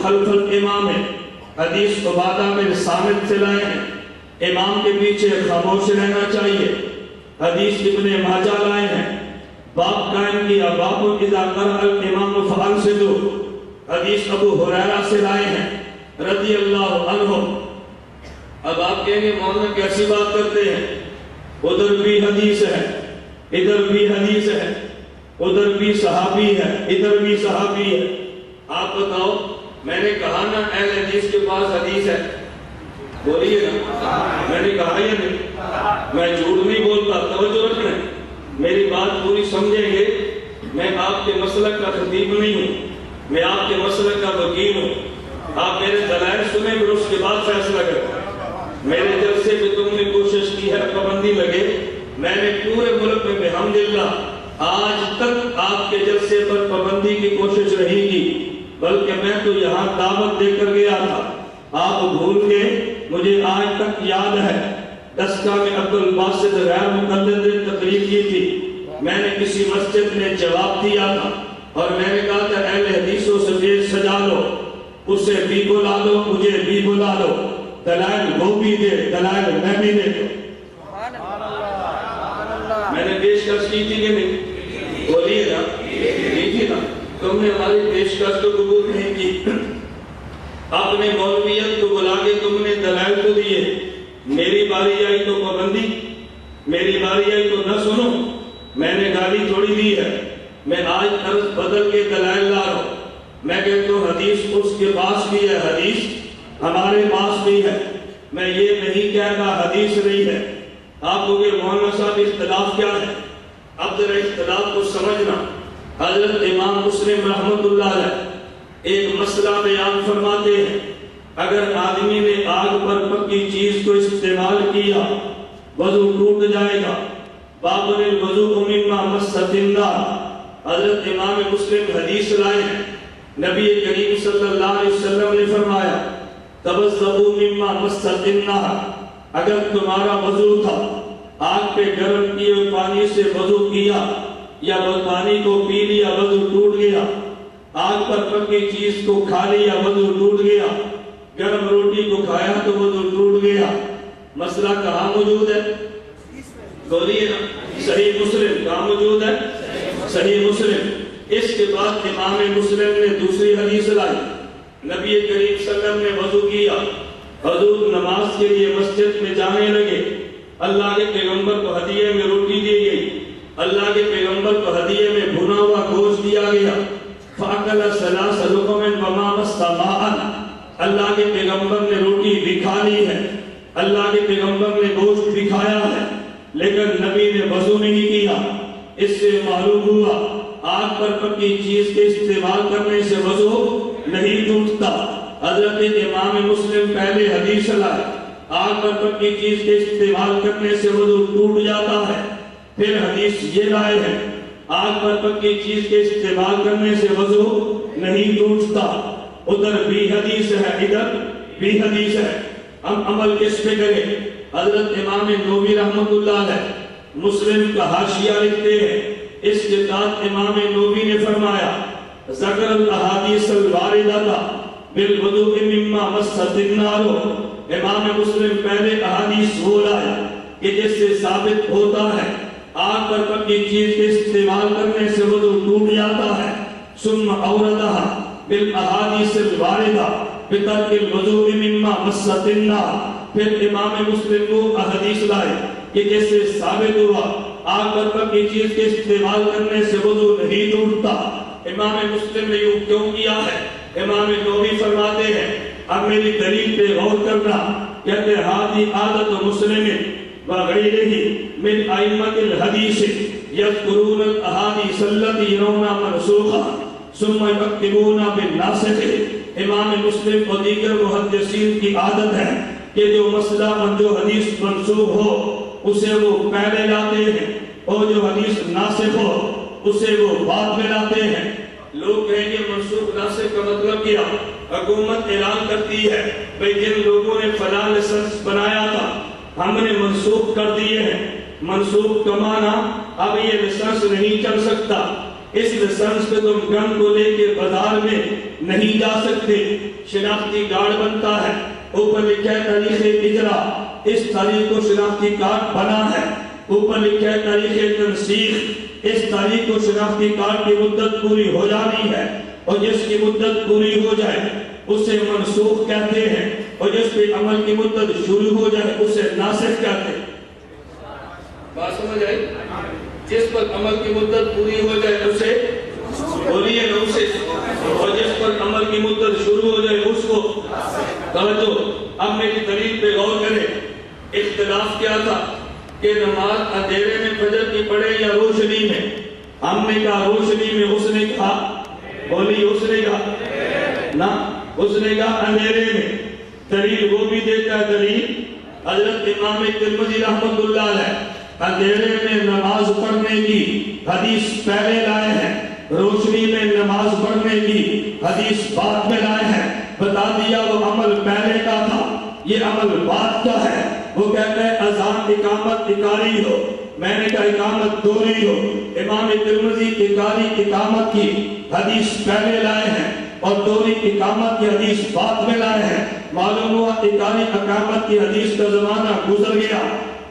خلف الامام ہے، حدیث عبادہ بن صامت سے لائے ہیں، امام کے پیچھے خاموش رہنا چاہیے، حدیث ابن ماجہ لائے ہیں، باب قائم کیا، باب اذا قرأ الامام فانصتوا، حدیث ابو ہریرہ سے لائے ہیں رضی اللہ عنہ۔ اب آپ کہیں گے مولانا کیسی بات کرتے ہیں، ادھر بھی حدیث ہے، ادھر بھی حدیث ہے، ادھر بھی صحابی ہے، ادھر بھی صحابی ہے، آپ بتاؤ۔ میں نے کہا نا اہل حدیث کے پاس حدیث ہے، بولیے نا، میں نے کہا یا نہیں؟ میں جھوٹ نہیں بولتا، توجہ رکھنا، میری بات پوری سمجھیں گے۔ میں آپ کے مسلک کا خطیب نہیں ہوں، میں آپ کے مسلک کا وکیل ہوں، آپ میرے دلائل سنیں پھر اس کے بعد فیصلہ کریں۔ میرے جلسے پہ تم نے کوشش کی ہے پابندی لگے، میں نے پورے ملک میں بحمدللہ آج تک آپ کے جلسے پر پابندی کی کوشش رہی گی، بلکہ میں تو یہاں دعوت دے کر گیا تھا، آپ بھول گئے۔ مجھے آج تک یاد ہے دسکا میں عبد الباسط غیر مقلد نے تقریر کی تھی، میں نے کسی مسجد میں جواب دیا تھا اور میں نے کہا تھا اہل حدیثوں سے پیش سجا لو، اسے بھی بلا لو، مجھے بھی بلا لو، دلائل وہ بھی دے، دلائل میں بھی دے دو۔ میں نے پیشکش کی تھی کہ نہیں؟ بولیے نا، کی تھی نا؟ تم نے ہماری پیشکش تو قبول نہیں کی، اپنے مولویت کو بلا کے تم نے دلائل تو دیے، میری باری آئی تو پابندی، میری باری آئی تو نہ سنو۔ میں نے گالی تھوڑی دی ہے، میں آج طرز بدل کے دلائل لا رہا ہوں۔ میں کہتا ہوں حدیث اس کے پاس بھی ہے، حدیث ہمارے پاس بھی ہے، میں یہ نہیں کہتا حدیث نہیں ہے۔ آپ کو کہ مولانا صاحب اختلاف کیا ہے؟ اب ذرا اختلاف کو سمجھنا۔ حضرت امام مسلم رحمۃ اللہ علیہ ایک مسئلہ بیان فرماتے ہیں، اگر آدمی نے آگ پر پکی چیز کو استعمال کیا وضو ٹوٹ جائے گا۔ باب الوضوء مما مست النار، حضرت امام مسلم حدیث لائے ہیں، نبی کریم صلی اللہ علیہ وسلم نے فرمایا توضؤ مما مست النار، اگر تمہارا وضو تھا آگ پہ گرم کیے ہوئے پانی سے وضو کیا یا پانی کو پی لیا وضو ٹوٹ گیا، آگ پر پکی چیز کو کھا لیا وضو ٹوٹ گیا، گرم روٹی کو کھایا تو وضو ٹوٹ گیا۔ مسئلہ کہاں موجود ہے؟ بولیے نا، صحیح مسلم کہاں موجود ہے؟ صحیح مسلم۔ اس کے بعد امام مسلم نے دوسری حدیث لائی، نبی کریم صلی اللہ علیہ وسلم نے وضو کیا، حضور نماز کے لیے مسجد میں جانے لگے، اللہ کے پیغمبر کو ہدیے میں روٹی دی گئی، اللہ کے پیغمبر کو ہدیے میں بھنا ہوا گوشت دیا گیا، فَأَكَلَ ثَلَاثَ لُقَمٍ وَمَا مَسَّ مَاءً، اللہ کے پیغمبر نے روٹی بھی کھا لی ہے، اللہ کے پیغمبر نے گوشت بھی کھایا ہے، لیکن نبی نے وضو نہیں کیا۔ اس سے معلوم ہوا آگ پر پکی چیز کے استعمال کرنے سے وضو نہیں ٹوٹتا۔ حضرت امام مسلم پہلے حدیث لائے، آگ پر پکی چیز کے استعمال کرنے سے وضو ٹوٹ جاتا ہے، پھر حدیث یہ لائے ہیں آگ پر پکی چیز کے استعمال کرنے سے وضو نہیں ٹوٹتا۔ ادھر بھی حدیث ہے، ادھر بھی حدیث ہے، ہم عمل کس پہ کریں؟ حضرت امام نووی رحمۃ اللہ علیہ مسلم کا حاشیہ لکھتے ہیں، اس کے ساتھ امام نووی نے فرمایا ذکر الاحادیث الواردہ بالوضوء مما مست النار، امام مسلم پہلے احادیث وہ لائے کہ جس سے ثابت ہوتا ہے آگ پر پکی چیز کے استعمال کرنے سے وضو ٹوٹ جاتا ہے، ثم اوردہ بالاحادیث الواردہ بترک الوضوء مما مست النار، پھر امام مسلم کو احادیث لائے کہ جس سے ثابت ہوا آگ پر پکی چیز کے استعمال کرنے سے وضو نہیں ٹوٹتا۔ امام مسلم نے یوں کیوں کیا ہے؟ امام نووی فرماتے ہیں، اب میری دلیل پہ غور کرنا، کہتے ہیں ہادی عادت مسلم وغیرہ من ائمۃ الحدیث یذکرون الاحادیث التي يرون منسوخہ ثم یکتبون بالناسخ، امام مسلم اور دیگر محدثین کی عادت ہے کہ جو مسئلہ جو حدیث منسوخ ہو اسے وہ پہلے لاتے ہیں اور جو حدیث ناسخ ہو اسے وہ بعد میں لاتے ہیں۔ لوگ کہیں گے منسوخ ناسخ کا مطلب کیا؟ حکومت اعلان کرتی ہے بھئی جن لوگوں نے فلاں لائسنس بنایا تھا ہم نے منسوخ کر دیے ہیں، منسوخ کا معنی اب یہ لائسنس نہیں چل سکتا، اس لائسنس پہ تم گن کو لے کے بازار میں نہیں جا سکتے، شناختی کارڈ بنتا ہے، اوپر لکھا ہے تاریخ اجرا، اس تاریخ کو شناختی کارڈ بنا ہے، اوپر لکھا ہے تاریخ تنسیخ، اس تاریخ کو شناختی کارڈ کی مدت پوری ہو جانی ہے، اور جس کی مدت پوری ہو جائے اسے منسوخ کہتے ہیں، اور جس پہ عمل کی مدت شروع ہو جائے اسے ناسخ کہتے ہیں۔ بات سمجھ آئی؟ جس پر عمل کی مدت پوری ہو جائے اسے بولیے نا اسے، اور جس پر عمل کی مدت شروع ہو جائے اس کو توجہ۔ اب میری دلیل پہ غور کریں، اختلاف کیا تھا کہ نماز اندھیرے میں فجر کی پڑھے یا روشنی میں؟ ہم نے کہا روشنی میں، اس نے کہا بولی، اس نے کہا نا، اس نے کہا اندھیرے میں۔ دلیل وہ بھی دیتا ہے، دلیل حضرت امام ترمذی رحمۃ اللہ علیہ اندھیرے میں نماز پڑھنے کی حدیث پہلے لائے ہیں، روشنی میں نماز پڑھنے کی حدیث بعد میں لائے ہیں۔ بتا دیا وہ عمل پہلے کا تھا، یہ عمل بعد کا ہے۔ وہ کہتے ہیں اذان اقامت اکاری ہو، میں نے کہا اقامت دوری ہو۔ امام ترمذی اکاری اقامت کی حدیث پہلے لائے ہیں اور دوری اقامت کی حدیث بعد میں لائے ہیں۔ معلوم ہوا اکاری اقامت کی حدیث کا زمانہ گزر گیا،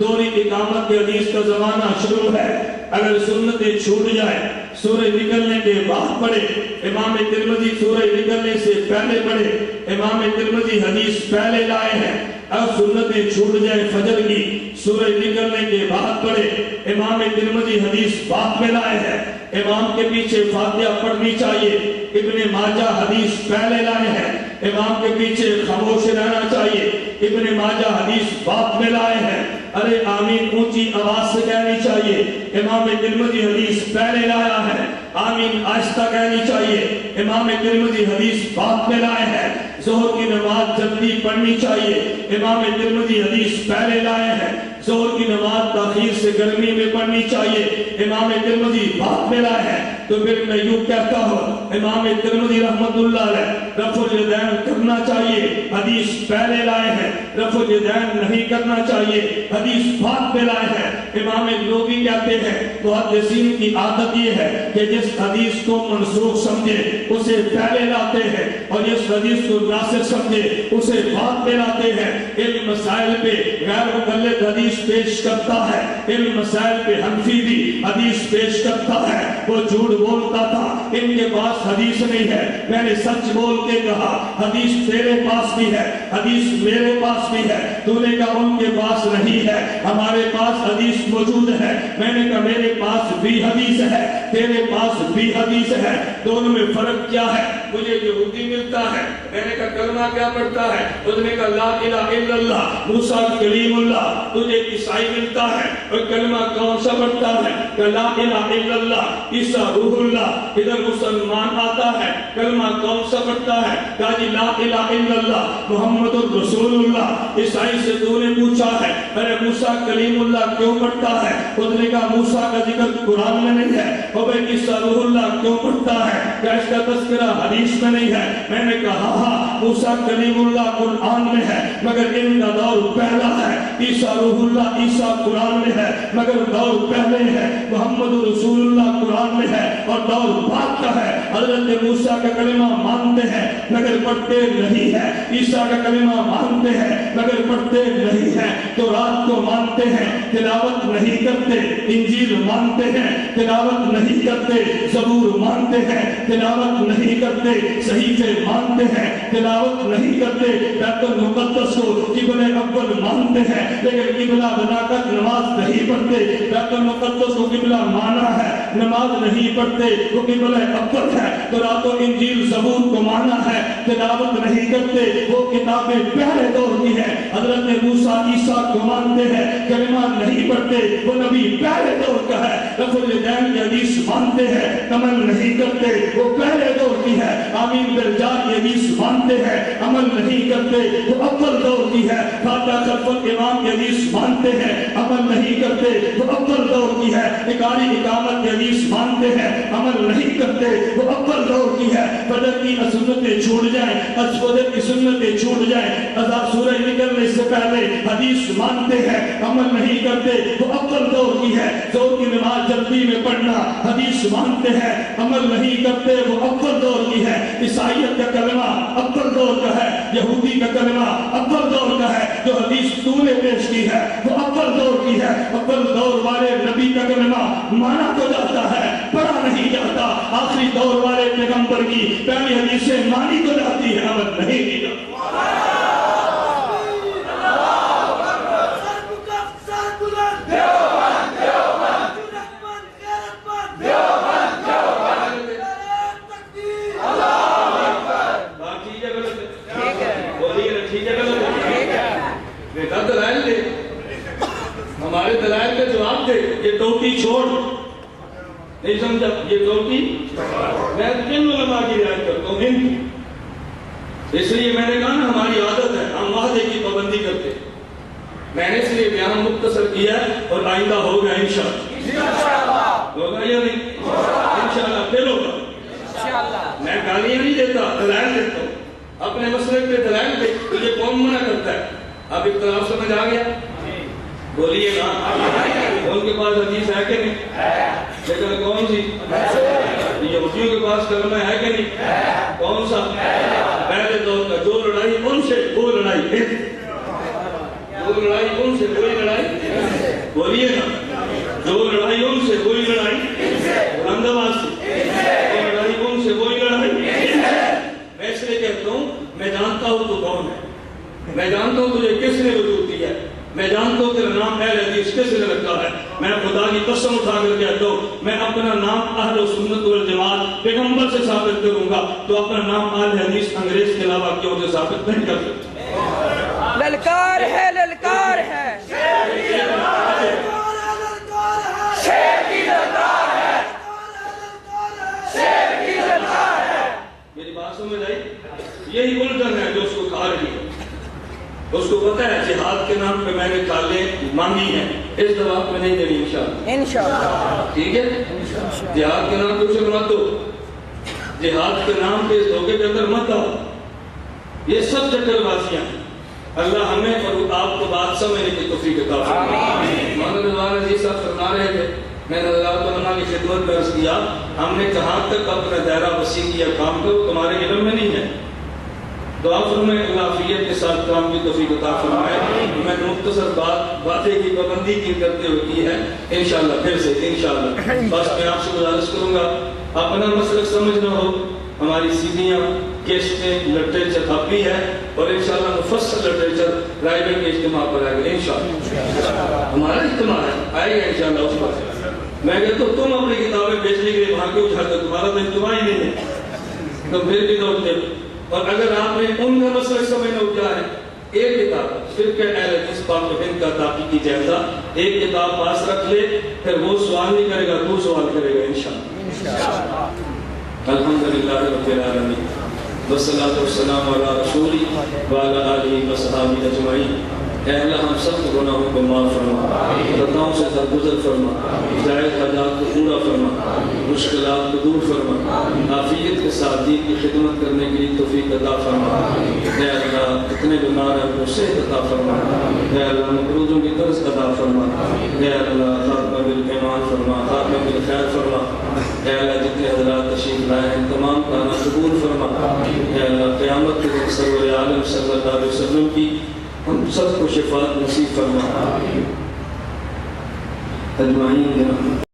دوری اقامت کی حدیث کا زمانہ شروع ہے۔ اگر سنتیں چھوٹ جائے سورج نکلنے کے بعد پڑھے، امام ترمذی سورج نکلنے سے پہلے پڑھے، امام ترمذی حدیث پہلے لائے ہیں۔ اب سنتیں چھوٹ جائے فجر کی، سورج نکلنے کے بعد پڑھے، امام ترمذی حدیث بعد میں لائے ہیں۔ امام کے پیچھے فاتحہ پڑھنی چاہیے، ابن ماجہ حدیث پہلے لائے ہیں۔ امام کے پیچھے خاموش رہنا چاہیے، ابن ماجہ حدیث بعد میں لائے ہیں۔ ارے آمین اونچی آواز سے کہنی چاہیے، امام ترمذی حدیث پہلے لایا ہے۔ آمین آہستہ کہنی چاہیے، امام ترمذی حدیث بعد میں لائے ہیں۔ ظہر کی نماز جلدی پڑھنی چاہیے، امام ترمذی حدیث پہلے لائے ہیں۔ ظہر کی نماز تاخیر سے گرمی میں پڑھنی چاہیے، امام ترمذی بعد میں لائے ہیں۔ تو پھر میں یوں کہتا ہوں، امام ترمذی رحمۃ اللہ علیہ رفع الیدین کرنا چاہیے، حدیث پہلے لائے ہیں۔ رفع الیدین نہیں کرنا چاہیے، حدیث بعد میں لائے ہیں۔ امام نووی کہتے ہیں محدثین کی عادت یہ ہے کہ جس حدیث کو منسوخ سمجھے اسے پہلے لاتے ہیں، اور جس حدیث کو ناسخ سمجھے اسے بعد میں لاتے ہیں۔ علم مسائل پہ غیر مقلد حدیث پیش کرتا ہے، علم مسائل پہ حنفی بھی حدیث پیش کرتا ہے۔ وہ جھوٹ بولتا تھا، ان کے پاس حدیث نہیں ہے، میں نے سچ بول کے کہا حدیث تیرے پاس بھی ہے، حدیث میرے پاس بھی ہے۔ تو نے کہا ان کے پاس نہیں ہے، ہمارے پاس حدیث موجود ہے۔ میں نے کہا میرے پاس بھی حدیث ہے، تیرے پاس بھی حدیث ہے، دونوں میں فرق کیا ہے؟ مجھے یہودی ملتا ہے، میں نے کہا کلمہ کیا پڑھتا ہے؟ اس نے کہا لا الہ الا اللہ موسیٰ کلیم اللہ۔ تجھے عیسائی ملتا ہے، اور کلمہ کون سا پڑھتا ہے؟ کہ لا الہ الا اللہ عیسیٰ روح اللہ۔ ادھر مسلمان آتا ہے، کلمہ کون سا پڑھتا ہے؟ کہا جی لا الہ الا اللہ محمد الرسول اللہ۔ عیسائی سے تو نے پوچھا ہے ارے موسیٰ کلیم اللہ کیوں پڑھتا ہے؟ اس نے کہا موسیٰ کا ذکر قرآن میں نہیں ہے۔ اور بھئی عیسیٰ روح اللہ کیوں پڑھتا ہے؟ کیا اس کا تذکرہ حدیث میں نہیں ہے؟ میں نے کہا ہاں موسیٰ کلیم اللہ قرآن میں ہے، مگر ان کا دور پہلا ہے۔ عیسیٰ روح اللہ عیسیٰ قرآن میں ہے، مگر دور پہلے ہے۔ محمد رسول اللہ قرآن میں ہے اور دور بعد کا ہے۔ حضرت موسیٰ کا کلمہ مانتے ہیں مگر پڑھتے نہیں ہے، عیسیٰ کا کلمہ مانتے ہیں مگر پڑھتے نہیں ہیں، تورات کو مانتے ہیں تلاوت نہیں کرتے، انجیل مانتے ہیں تلاوت نہیں کرتے، زبور مانتے ہیں تلاوت نہیں کرتے، صحیفے مانتے ہیں تلاوت نہیں کرتے، بیت المقدس کو قبلہ اول مانتے ہیں لیکن قبلہ بنا کر نماز نہیں پڑھتے، بیت المقدس کو قبلہ مانا ہے نماز نہیں پڑھتے، وہ قبلہ اول ہے۔ تورات و انجیل زبور کو مانا ہے تلاوت نہیں کرتے، وہ کتابیں پہلے دور کی ہیں۔ حضرت موسیٰ عیسیٰ کو مانتے ہیں کلمہ نہیں پڑھتے، وہ نبی پہلے دور کا ہے۔ رفع الیدین کی حدیث مانتے ہیں عمل نہیں کرتے، وہ پہلے دور کی ہے۔ آمین برجات کی حدیث مانتے ہیں عمل نہیں کرتے، وہ اول دور کی ہے۔ فاتحہ خلف الامام کی حدیث مانتے ہیں عمل نہیں کرتے، وہ اول دور کی ہے۔ اقاری اقامت کی حدیث مانتے ہیں عمل نہیں کرتے، وہ اول دور کی ہے۔ فجر کی سنتیں چھوٹ جائیں، فجر کی سنتیں چھوٹ جائیں، اذان سورج نکلنے سے پہلے حدیث مانتے ہیں عمل نہیں کرتے، وہ اول دور کی ہے۔ ظہر کی نماز جلدی میں پڑھنا حدیث مانتے ہیں عمل نہیں کرتے وہ اول دور کی ہے. عیسائیت کا کلمہ اول دور کا ہے, یہودی کا کلمہ اول دور کا ہے, جو حدیث تو نے پیش کی ہے وہ اول دور کی ہے. اول دور والے نبی کا کلمہ مانا تو جاتا ہے, پڑھا نہیں جاتا. آخری دور والے پیغمبر کی پہلی حدیثیں مانی تو جاتی ہے, عمل نہیں کی جاتی. دلائل دے, ہمارے دلائل کا جواب دے. یہ ٹوپی چھوڑ, نہیں سمجھا, یہ ٹوپی میں کن علماء کی رعایت کرتا ہوں, ان. اس لیے میں نے کہا نا ہماری عادت ہے ہم وعدے کی پابندی کرتے. میں نے اس لیے بیان مختصر کیا ہے اور آئندہ ہوگا انشاءاللہ. ہوگا یا نہیں؟ انشاءاللہ پھر ہوگا. میں گالیاں نہیں دیتا, دلائل دیتا ہوں. اپنے مسئلے پہ دلائل دے. تجھے کون منع کرتا ہے؟ اب اختلاف سمجھ آ گیا؟ بولیے نا. ان کے پاس حدیث ہے کہ نہیں؟ لیکن کون سی؟ یہودیوں کے پاس کلمہ ہے کہ نہیں؟ کون سا؟ پہلے دور کا. جو لڑائی ان سے وہ لڑائی پھر, جو لڑائی ان سے وہی لڑائی. بولیے نا. جو لڑائی ان سے وہی لڑائی. بلند آواز سے. جو لڑائی ان سے وہی لڑائی. میں اس لیے کہتا ہوں میں جانتا ہوں تو کون ہے, میں جانتا ہوں تجھے کس نے وجود دیا ہے, میں جانتا ہوں تیرا نام اہل حدیث کس نے رکھا ہے. میں خدا کی قسم اٹھا کر کہتا ہوں میں اپنا نام اہل سنت والجماعت پیغمبر سے ثابت کروں گا, تو اپنا نام اہل حدیث انگریز کے علاوہ کیوں سے ثابت نہیں کر سکتا. للکار ہے, للکار ہے, میری بات سمجھ آئی؟ یہی الجھن ہے جو اس کو کھا رہی ہے. اس کو پتہ ہے جہاد کے نام پہ میں نے کالیں مانگی ہیں, اس دفعہ میں نہیں دینی انشاءاللہ. ٹھیک ہے, جہاد کے نام پہ اسے مت دو, جہاد کے نام پہ اس دھوکے کے اندر مت آؤ. یہ سب چکر بازیاں ہیں. اللہ ہمیں اور آپ کو بات سمجھنے کی توفیق عطا فرمائے. مولانا رضوان عزیز صاحب فرما رہے تھے, میں نے اللہ تعالیٰ کی خدمت میں عرض کیا ہم نے کہاں تک اپنا دائرہ وسیع کیا کام کو تمہارے علم میں نہیں ہے. دعا فرمائے اللہ عافیت کے ساتھ کام کی توفیق عطا فرمائے. میں مختصر بات وعدے کی پابندی کی کرتے ہوئے کی ہے انشاءاللہ پھر سے انشاءاللہ. بس میں آپ سے گزارش کروں گا اپنا مسلک سمجھنا ہو, ہماری سیدھیاں کیسٹیں لٹریچر اب بھی ہے اور انشاءاللہ مفصل لٹریچر رائبے کے اجتماع پر آئے گا انشاءاللہ. ہمارا اجتماع ہے, آئے گا انشاءاللہ اس پر. میں کہتا ہوں تم اپنی کتابیں بیچنے کے لیے وہاں کیوں اٹھاتے, تمہارا تو اجتماع ہی نہیں ہے, تم پھر بھی دوڑتے. اور اگر آپ نے ان کا مسئلہ سمجھنا ہو کیا ہے, ایک کتاب فقہ اہل حدیث پاک و ہند کا تحقیقی جائزہ, ایک کتاب پاس رکھ لے, پھر وہ سوال نہیں کرے گا تو سوال کرے گا انشاءاللہ. الحمدللہ رب العالمین والصلاۃ والسلام علی رسولی وعلی آلہ وصحبہ اجمعین. اے اللہ ہم سب گناہوں کو معاف فرما, خطاؤں سے درگزر فرما, جائز حاجات کو پورا فرما, مشکلات کو دور فرما, عافیت کے ساتھ دین کی خدمت کرنے کے لیے توفیق عطا فرما. اے اللہ کتنے بیمار ہیں ان کو صحت عطا فرما. اے اللہ مقروضوں کی قرض عطا فرما. اے اللہ خاتمہ بالایمان فرما, خاتمہ بالخیر فرما. اے اللہ جتنے حضرات تشریف لائے ہیں تمام کا قبول فرما. اے اللہ قیامت کے دن سرور عالم صلی اللہ علیہ وسلم کی ہم سب کو شفاعت نصیب فرما. اجمعین.